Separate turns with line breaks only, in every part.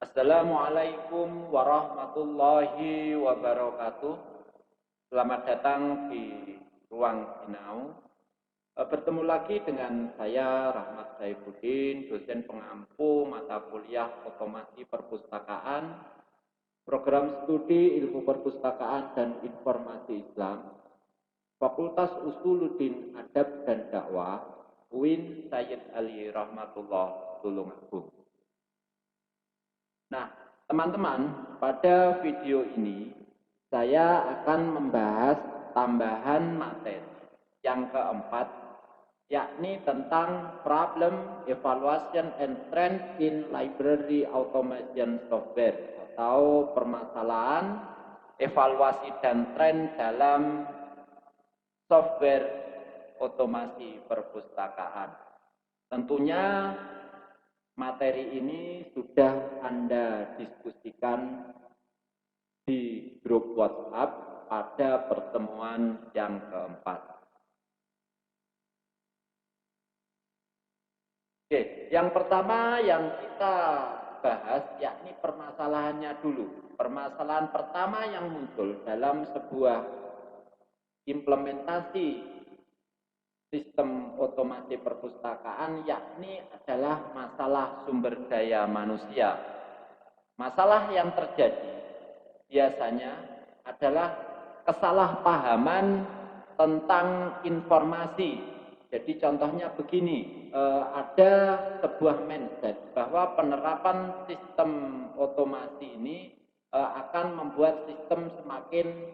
Assalamualaikum warahmatullahi wabarakatuh. Selamat datang di Ruang Sinau. Bertemu lagi dengan saya Rahmat Saifuddin, dosen pengampu mata kuliah Otomasi Perpustakaan, Program Studi Ilmu Perpustakaan dan Informasi Islam, Fakultas Usuluddin Adab dan Dakwah, UIN Sayyid Ali Rahmatullah Tulungagung. Nah, teman-teman, pada video ini saya akan membahas tambahan materi yang keempat, yakni tentang Problem Evaluation and Trend in Library Automation Software atau permasalahan evaluasi dan tren dalam software otomasi perpustakaan. Tentunya materi ini sudah Anda diskusikan di grup WhatsApp pada pertemuan yang keempat. Oke, yang pertama yang kita bahas yakni permasalahannya dulu. Permasalahan pertama yang muncul dalam sebuah implementasi sistem otomasi perpustakaan yakni adalah masalah sumber daya manusia. Masalah yang terjadi biasanya adalah kesalahpahaman tentang informasi. Jadi contohnya begini, ada sebuah mindset bahwa penerapan sistem otomasi ini akan membuat sistem semakin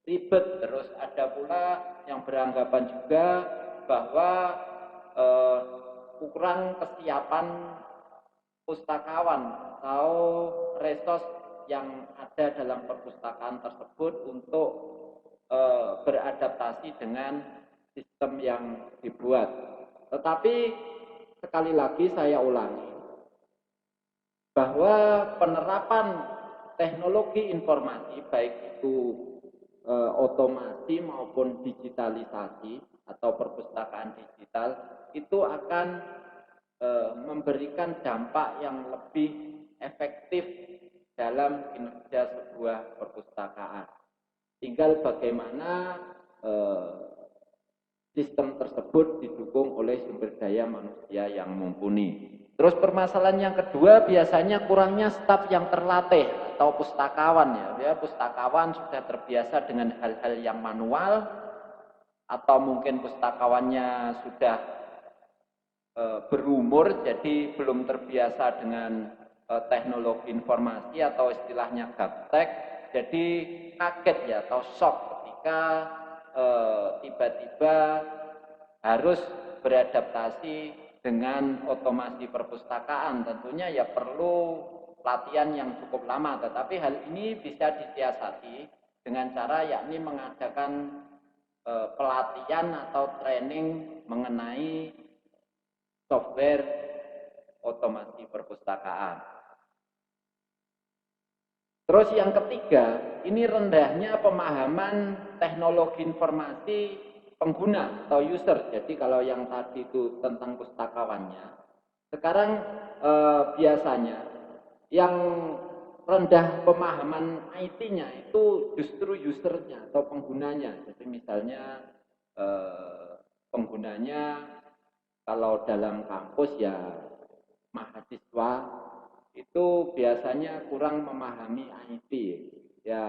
ribet. Terus ada pula yang beranggapan juga bahwa kurang kesiapan pustakawan atau resource yang ada dalam perpustakaan tersebut untuk beradaptasi dengan sistem yang dibuat. Tetapi sekali lagi saya ulangi bahwa penerapan teknologi informasi baik itu otomasi maupun digitalisasi atau perpustakaan digital itu akan memberikan dampak yang lebih efektif dalam kinerja sebuah perpustakaan. Tinggal bagaimana sistem tersebut didukung oleh sumber daya manusia yang mumpuni. Terus permasalahan yang kedua biasanya kurangnya staf yang terlatih atau pustakawan ya. Pustakawan sudah terbiasa dengan hal-hal yang manual atau mungkin pustakawannya sudah berumur jadi belum terbiasa dengan teknologi informasi atau istilahnya gaptek, jadi kaget ya atau shock ketika tiba-tiba harus beradaptasi dengan otomasi perpustakaan. Tentunya ya perlu latihan yang cukup lama, tetapi hal ini bisa disiasati dengan cara yakni mengadakan pelatihan atau training mengenai software otomasi perpustakaan. Terus yang ketiga, ini rendahnya pemahaman teknologi informasi pengguna atau user. Jadi kalau yang tadi itu tentang pustakawannya, sekarang biasanya yang rendah pemahaman IT-nya itu justru usernya atau penggunanya. Jadi misalnya penggunanya kalau dalam kampus ya mahasiswa itu biasanya kurang memahami IT ya,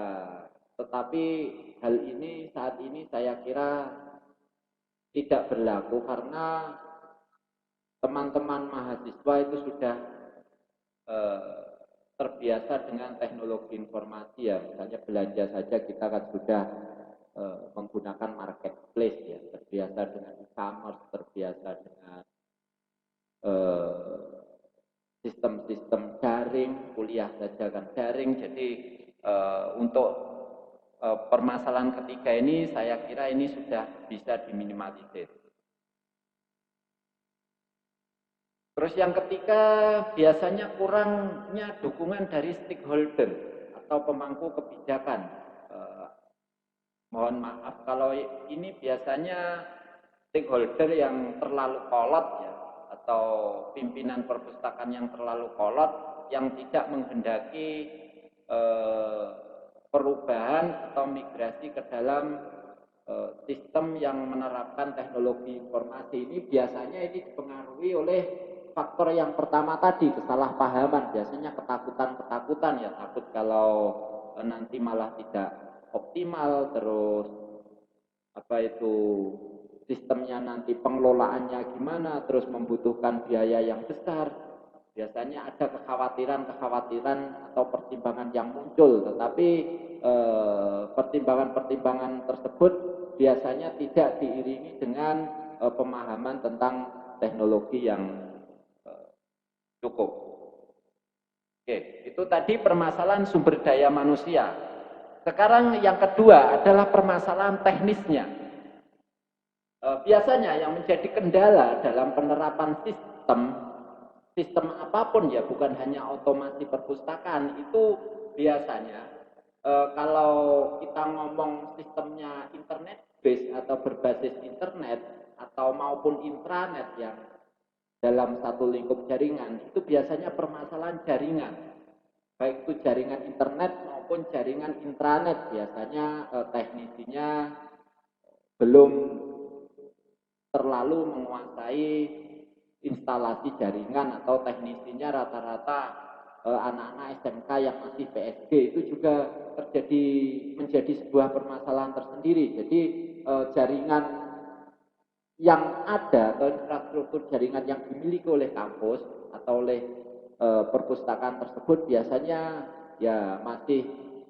tetapi hal ini saat ini saya kira tidak berlaku karena teman-teman mahasiswa itu sudah terbiasa dengan teknologi informasi ya. Misalnya belanja saja kita kan sudah menggunakan marketplace ya, terbiasa dengan e-commerce, terbiasa dengan sistem-sistem daring, kuliah saja kan daring. Jadi untuk permasalahan ketiga ini saya kira ini sudah bisa diminimalisir. Terus yang ketiga biasanya kurangnya dukungan dari stakeholder atau pemangku kebijakan. Mohon maaf kalau ini biasanya stakeholder yang terlalu kolot ya, atau pimpinan perpustakaan yang terlalu kolot yang tidak menghendaki perubahan atau migrasi ke dalam sistem yang menerapkan teknologi informasi. Ini biasanya ini dipengaruhi oleh faktor yang pertama tadi, kesalahpahaman, biasanya ketakutan ya, takut kalau nanti malah tidak optimal, terus sistemnya nanti pengelolaannya gimana, terus membutuhkan biaya yang besar. Biasanya ada kekhawatiran atau pertimbangan yang muncul, tetapi pertimbangan-pertimbangan tersebut biasanya tidak diiringi dengan pemahaman tentang teknologi yang cukup. Oke, itu tadi permasalahan sumber daya manusia. Sekarang yang kedua adalah permasalahan teknisnya. Biasanya yang menjadi kendala dalam penerapan sistem apapun ya, bukan hanya otomasi perpustakaan, itu biasanya kalau kita ngomong sistemnya internet based atau berbasis internet atau maupun intranet yang dalam satu lingkup jaringan, itu biasanya permasalahan jaringan, baik itu jaringan internet maupun jaringan intranet. Biasanya teknisinya belum terlalu menguasai instalasi jaringan, atau teknisinya rata-rata anak-anak SMK yang masih PSG. Itu juga menjadi sebuah permasalahan tersendiri. Jadi jaringan yang ada atau infrastruktur jaringan yang dimiliki oleh kampus atau oleh perpustakaan tersebut biasanya ya masih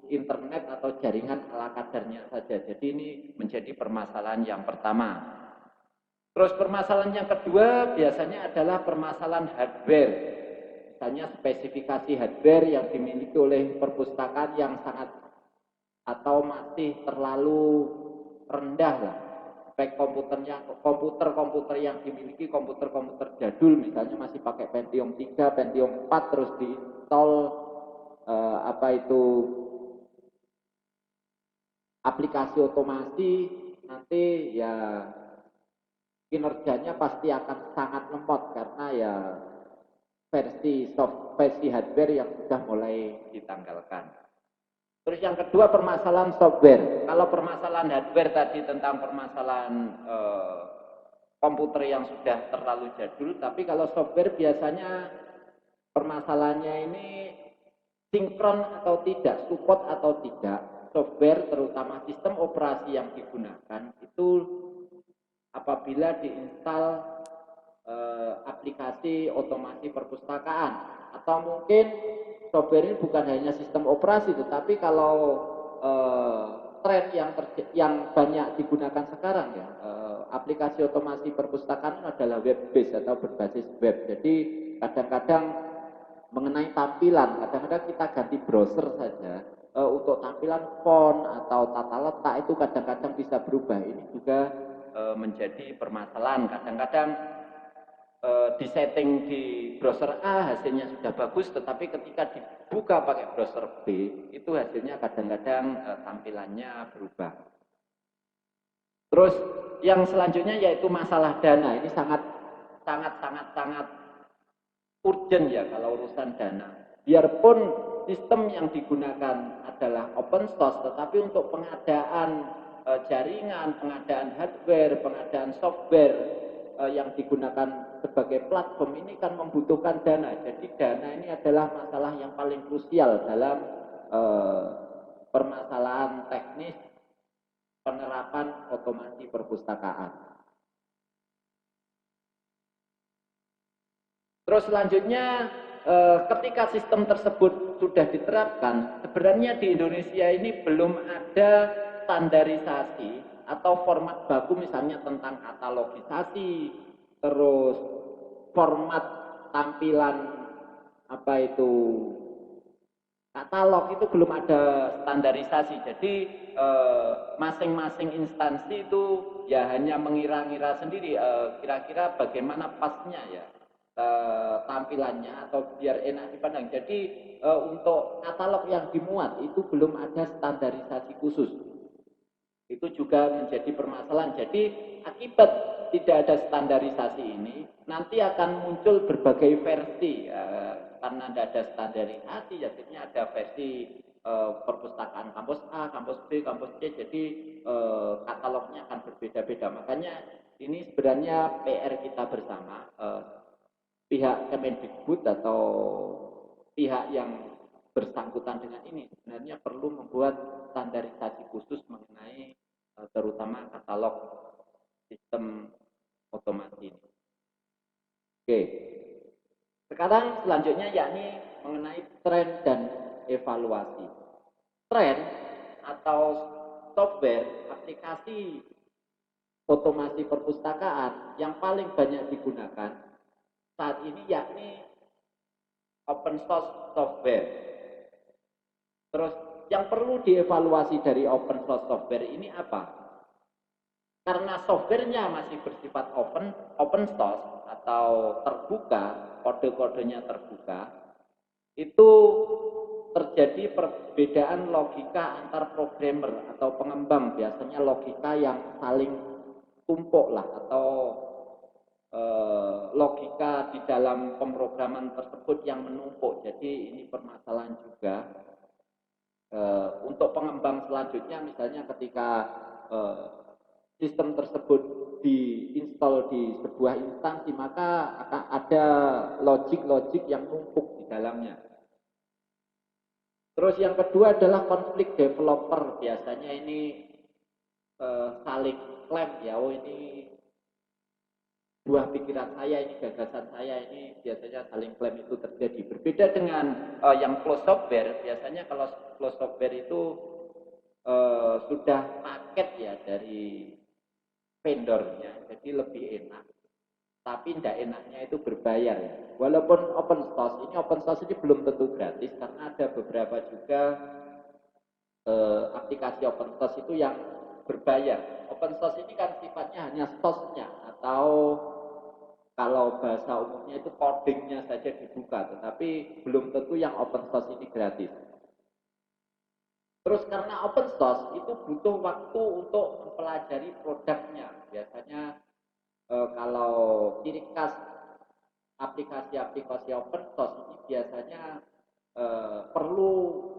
internet atau jaringan ala kadarnya saja. Jadi ini menjadi permasalahan yang pertama. Terus permasalahan yang kedua biasanya adalah permasalahan hardware. Misalnya spesifikasi hardware yang dimiliki oleh perpustakaan yang sangat atau masih terlalu rendah lah. Spek komputer yang dimiliki komputer jadul, misalnya masih pakai Pentium 3, Pentium 4, terus diinstal aplikasi otomasi, nanti ya kinerjanya pasti akan sangat lemot karena ya versi hardware yang sudah mulai ditanggalkan. Terus yang kedua permasalahan software. Kalau permasalahan hardware tadi tentang permasalahan komputer yang sudah terlalu jadul, tapi kalau software biasanya permasalahannya ini sinkron atau tidak, support atau tidak. Software terutama sistem operasi yang digunakan itu apabila diinstal aplikasi otomasi perpustakaan, atau mungkin software ini bukan hanya sistem operasi, tetapi kalau tren yang banyak digunakan sekarang ya, aplikasi otomasi perpustakaan adalah web based atau berbasis web. Jadi kadang-kadang mengenai tampilan, kadang-kadang kita ganti browser saja untuk tampilan font atau tata letak itu kadang-kadang bisa berubah. Ini juga menjadi permasalahan. Kadang-kadang disetting di browser A hasilnya sudah bagus, tetapi ketika dibuka pakai browser B itu hasilnya kadang-kadang tampilannya berubah. Terus yang selanjutnya yaitu masalah dana. Ini sangat urgent ya kalau urusan dana. Biarpun sistem yang digunakan adalah open source, tetapi untuk pengadaan jaringan, pengadaan hardware, pengadaan software yang digunakan sebagai platform ini kan membutuhkan dana. Jadi dana ini adalah masalah yang paling krusial dalam permasalahan teknis penerapan otomasi perpustakaan. Terus selanjutnya ketika sistem tersebut sudah diterapkan, sebenarnya di Indonesia ini belum ada standarisasi atau format baku, misalnya tentang katalogisasi, terus format tampilan katalog itu belum ada standarisasi. Jadi masing-masing instansi itu ya hanya mengira-ngira sendiri kira-kira bagaimana pasnya ya tampilannya atau biar enak dipandang. Jadi untuk katalog yang dimuat itu belum ada standarisasi khusus. Itu juga menjadi permasalahan. Jadi akibat tidak ada standarisasi ini, nanti akan muncul berbagai versi. Karena tidak ada standarisasi, jadinya ada versi perpustakaan kampus A, kampus B, kampus C, jadi katalognya akan berbeda-beda. Makanya ini sebenarnya PR kita bersama, pihak Kemendikbud atau pihak yang bersangkutan dengan ini sebenarnya perlu membuat standarisasi khusus mengenai terutama katalog sistem otomasi ini. Oke, sekarang selanjutnya yakni mengenai tren dan evaluasi. Tren atau software aplikasi otomasi perpustakaan yang paling banyak digunakan saat ini yakni open source software. Terus yang perlu dievaluasi dari open source software ini apa? Karena softwarenya masih bersifat open source atau terbuka, kode-kodenya terbuka, itu terjadi perbedaan logika antar programmer atau pengembang, biasanya logika yang saling tumpuk lah, atau logika di dalam pemrograman tersebut yang menumpuk. Jadi ini permasalahan juga untuk pengembang selanjutnya, misalnya ketika sistem tersebut diinstal di sebuah instansi, maka akan ada logik-logik yang numpuk di dalamnya. Terus yang kedua adalah konflik developer, biasanya ini saling klaim ya, oh ini buah pikiran saya, ini gagasan saya, ini biasanya saling klaim itu terjadi. Berbeda dengan yang closed software, biasanya kalau closed software itu sudah paket ya dari vendornya, jadi lebih enak. Tapi tidak enaknya itu berbayar ya. Walaupun open source ini belum tentu gratis, karena ada beberapa juga aplikasi open source itu yang berbayar. Open source ini kan sifatnya hanya source-nya, atau kalau bahasa umumnya itu codingnya saja dibuka, tetapi belum tentu yang open source ini gratis. Terus karena open source itu butuh waktu untuk mempelajari produknya. Biasanya kalau ciri khas aplikasi-aplikasi open source ini biasanya perlu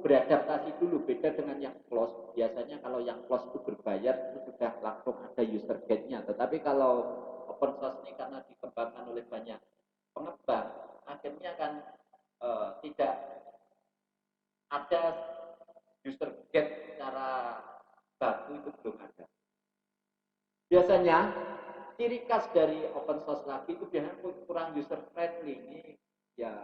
beradaptasi dulu, beda dengan yang close. Biasanya kalau yang close itu berbayar, itu sudah langsung ada user guide-nya. Tetapi kalau open source ini karena dikembangkan oleh banyak pengembang, akhirnya kan tidak ada user guide secara baku, itu belum ada. Biasanya ciri khas dari open source lagi itu biasanya kurang user friendly. Ini ya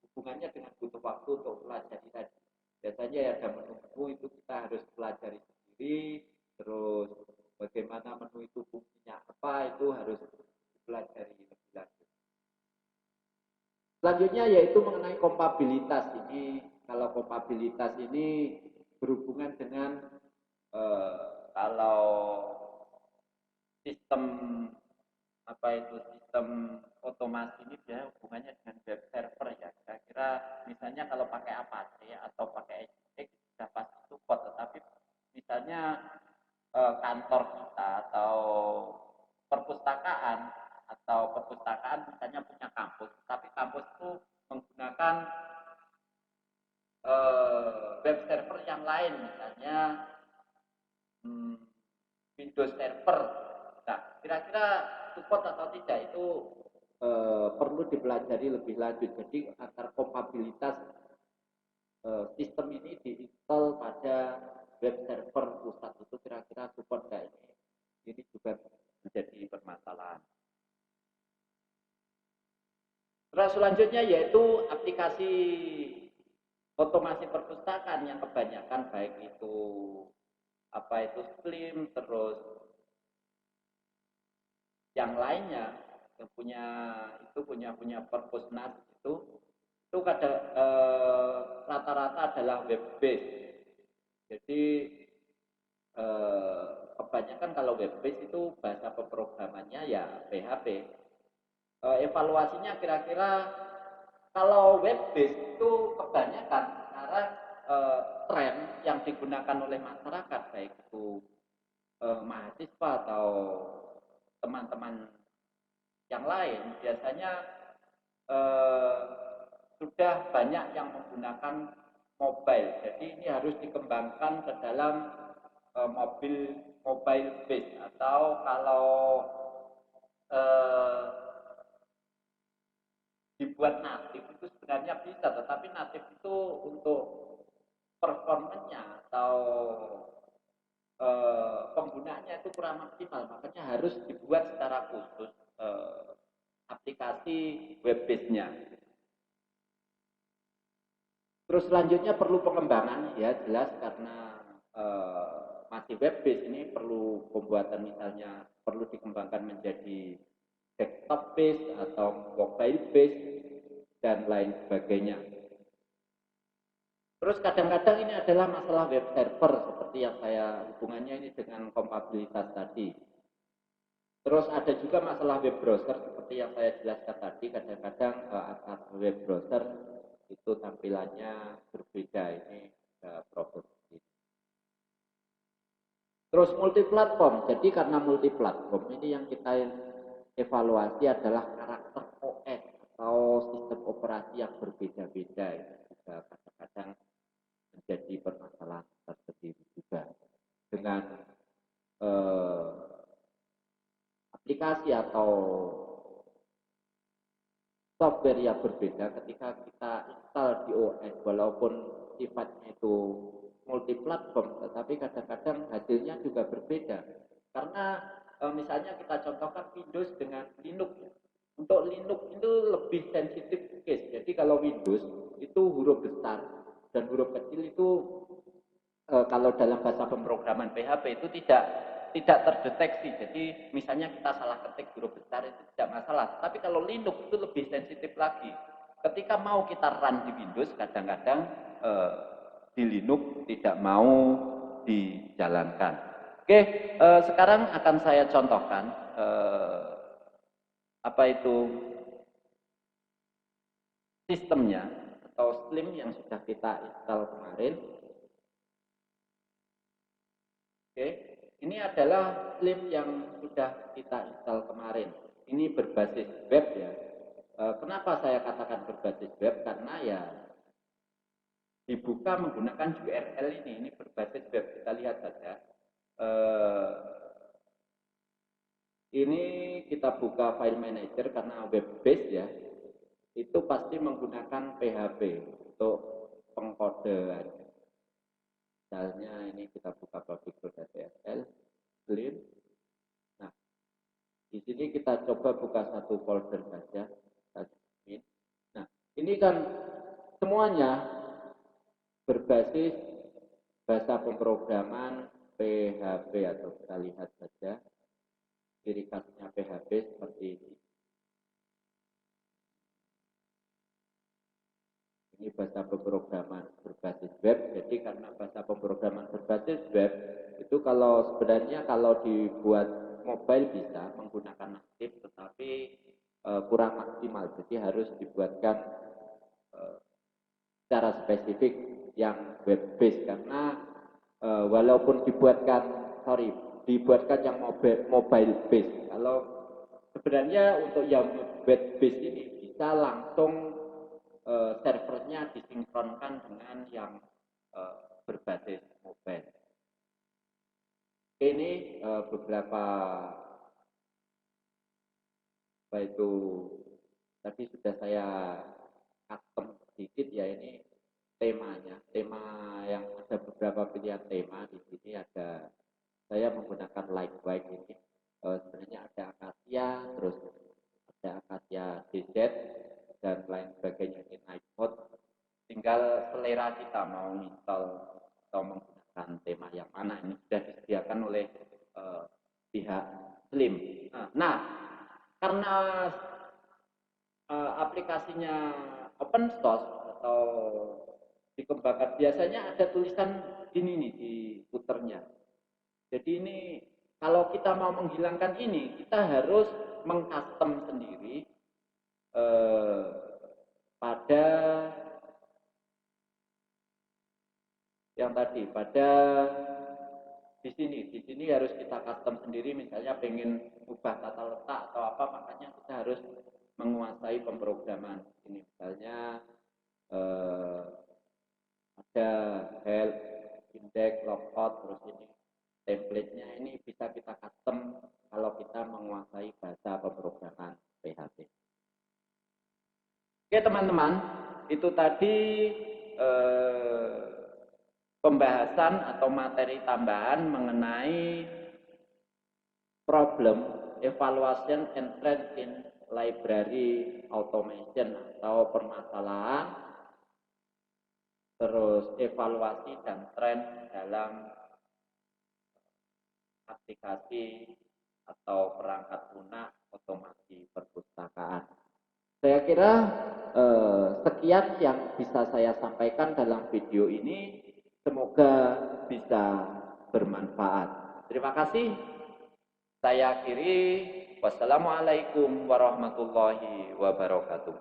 hubungannya dengan butuh waktu untuk pelajari tadi. Biasanya ya ada menu itu kita harus pelajari sendiri, terus bagaimana menu itu fungsinya apa, itu harus dipelajari lebih lanjut. Selanjutnya yaitu mengenai kompabilitas. Ini kalau kompabilitas ini berhubungan dengan kalau sistem sistem otomasi ini dia hubungannya dengan web server ya. Saya kira misalnya kalau pakai Apache atau pakai Nginx sudah pasti support, tetapi misalnya kantor kita atau perpustakaan misalnya punya kampus, tapi kampus itu menggunakan web server yang lain, misalnya Windows Server. Nah, kira-kira support atau tidak itu perlu dipelajari lebih lanjut. Jadi antar kompabilitas sistem ini diinstal pada web server pusat itu kira-kira support nggak ini? Ini juga menjadi permasalahan. Terus selanjutnya yaitu aplikasi otomasi perpustakaan yang kebanyakan baik itu Slim, terus yang lainnya yang punya Perpusnas itu rata-rata adalah web based. Jadi kebanyakan kalau web based itu bahasa pemrogramannya ya PHP. Evaluasinya kira-kira kalau web based itu kebanyakan sekarang tren yang digunakan oleh masyarakat, baik itu mahasiswa atau teman-teman yang lain, biasanya sudah banyak yang menggunakan mobile. Jadi ini harus dikembangkan ke dalam mobile base, atau kalau dibuat natif itu sebenarnya bisa, tetapi natif itu untuk performanya atau penggunaannya itu kurang maksimal, makanya harus dibuat secara khusus aplikasi web base-nya. Terus selanjutnya perlu pengembangan, ya jelas, karena masih web base ini perlu pembuatan, misalnya perlu dikembangkan menjadi desktop base atau mobile base dan lain sebagainya. Terus kadang-kadang ini adalah masalah web server, seperti yang saya hubungannya ini dengan kompatibilitas tadi. Terus ada juga masalah web browser, seperti yang saya jelaskan tadi, kadang-kadang atas web browser itu tampilannya berbeda, ini problem. Terus multiplatform, jadi karena multiplatform ini yang kita evaluasi adalah karakter OS atau sistem operasi yang berbeda-beda, ini juga kadang-kadang menjadi permasalahan tersendiri juga dengan aplikasi atau software yang berbeda. Ketika kita install di OS, walaupun sifatnya itu multiplatform, tetapi kadang-kadang hasilnya juga berbeda. Karena misalnya kita contohkan Windows dengan Linux. Untuk Linux itu lebih sensitif case. Jadi kalau Windows itu huruf besar dan huruf kecil itu kalau dalam bahasa pemrograman PHP itu tidak terdeteksi. Jadi misalnya kita salah ketik huruf besar itu tidak masalah. Tapi kalau Linux itu lebih sensitif lagi. Ketika mau kita run di Windows, kadang-kadang di Linux tidak mau dijalankan. Oke, sekarang akan saya contohkan apa itu sistemnya atau Slim yang sudah kita install kemarin. Oke, ini adalah Slim yang sudah kita install kemarin. Ini berbasis web ya. Kenapa saya katakan berbasis web? Karena ya dibuka menggunakan URL ini berbasis web. Kita lihat saja. Ini kita buka file manager karena web base ya. Itu pasti menggunakan PHP untuk pengkodean. Misalnya ini kita buka public.tsl, Slim. Nah, di sini kita coba buka satu folder saja. Nah, ini kan semuanya berbasis bahasa pemrograman PHP, atau kita lihat saja ciri khasnya PHP seperti ini. Ini bahasa pemrograman berbasis web. Jadi karena bahasa pemrograman berbasis web itu kalau sebenarnya kalau dibuat mobile bisa menggunakan natif, tetapi kurang maksimal. Jadi harus dibuatkan secara spesifik yang web base, karena walaupun dibuatkan yang mobile base, kalau sebenarnya untuk yang web base ini bisa langsung servernya disinkronkan dengan yang berbasis mobile. Ini beberapa apa itu tadi sudah saya custom sedikit ya, ini temanya, tema yang ada beberapa pilihan tema. Di sini ada saya menggunakan light white ini. Sebenarnya ada Acacia, terus ada Acacia DZ dan lain sebagainya, ini night mode. Tinggal selera kita mau install atau menggunakan tema yang mana. Ini sudah disediakan oleh pihak Slim. Nah, karena aplikasinya open source atau dikembangkan, biasanya ada tulisan ini nih di footernya. Jadi ini kalau kita mau menghilangkan ini, kita harus mengcustom sendiri pada yang tadi, pada di sini harus kita custom sendiri, misalnya pengen ubah tata letak atau apa, makanya kita harus menguasai pemrograman. Ini misalnya ada health, index, logout, terus ini template-nya ini bisa kita custom kalau kita menguasai bahasa pemrograman PHP. Oke teman-teman, itu tadi pembahasan atau materi tambahan mengenai problem evaluation and trend in library automation atau permasalahan terus evaluasi dan tren dalam aplikasi atau perangkat lunak otomasi perpustakaan. Saya kira sekian yang bisa saya sampaikan dalam video ini, semoga bisa bermanfaat. Terima kasih. Saya akhiri. Wassalamualaikum warahmatullahi wabarakatuh.